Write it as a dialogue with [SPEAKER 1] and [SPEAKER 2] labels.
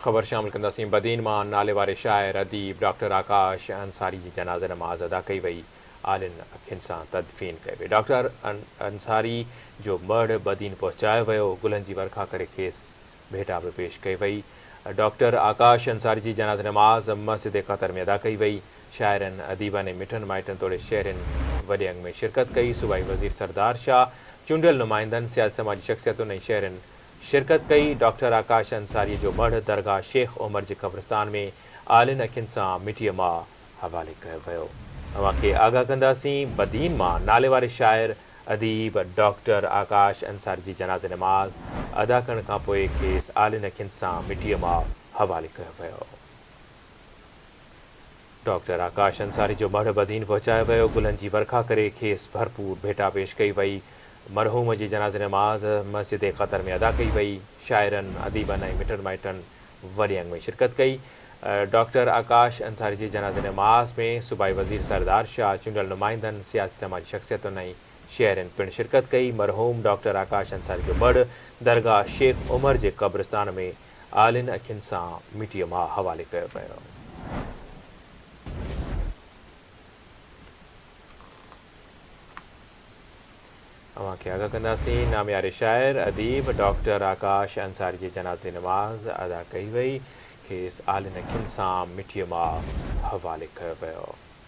[SPEAKER 1] ख़बर शामिल कंदासीं। बदीन मां नाले वारे शाइर अदीब डॉक्टर आकाश अंसारी जी जनाज़े नमाज़ अदा कई वई। आलिन अखियुनि सां तदफ़ीन कई वई। डॉक्टर अंसारी जो मढ़ बदीन पहुचायो वियो। गुलनि जी वर्खा करे खेसि भेटा बि पेश कई वई। डॉक्टर आकाश अंसारी जी जनाज़े नमाज़ मस्जिद क़तर में अदा कई वई। शाइरनि अदीबनि ऐं मिटनि माइटनि तोड़े शहरनि वॾे अंग में शिरकत कई। सूबाई वज़ीर सरदार शाह, चूंडियल नुमाइंदनि, सियासी समाजी शख़्सियतुनि ऐं शहरनि शिरकत कई। डॉक्टर आकाश अंसारी जो मढ़ दरगाह शेख उमर जे क़ब्रस्तान में आलिन अखियुनि सां मिटीअ मां हवाले कयो वियो। अव्हांखे आगाह कंदासीं। बदीन मां नाले वारे शाइर अदीब डॉक्टर आकाश अंसारी जी जनाज़े नमाज़ अदा करण खां पोइ खेसि आलिन अखियुनि सां मिटीअ मां हवाले कयो वियो। डॉक्टर आकाश अंसारी जो मढ़ बदीन पहुचायो वियो। गुलनि जी वर्खा करे खेसि भरपूर भेटा पेश कई वई। मरहूम जी जनाज़े नमाज़ मस्जिद क़तर में अदा कई वई। शाइरनि अदीबनि ऐं मिटनि माइटनि वॾे अंग में शिरकत कई। डॉक्टर आकाश अंसारी जी जनाज़े नमाज़ में सूबाई वज़ीर सरदार शाह, चूंडियल नुमाइंदनि, सियासी समाजी शख़्सियतुनि ऐं शहरनि पिणु शिरकत कई। मरहूम डॉक्टर आकाश अंसारी जो मढ़ दरगाह शेख उमर जे क़ब्रस्तान में आलिन अखियुनि सां मिटीअ मां हवाले कयो वियो। अव्हांखे आगाह कंदासीं। नामियारे शाइर अदीब डॉक्टर आकाश अंसारी जी जनाज़े नमाज़ अदा कई वई। खेसि आलिन अखियुनि सां मिटीअ मां हवाले कयो वियो।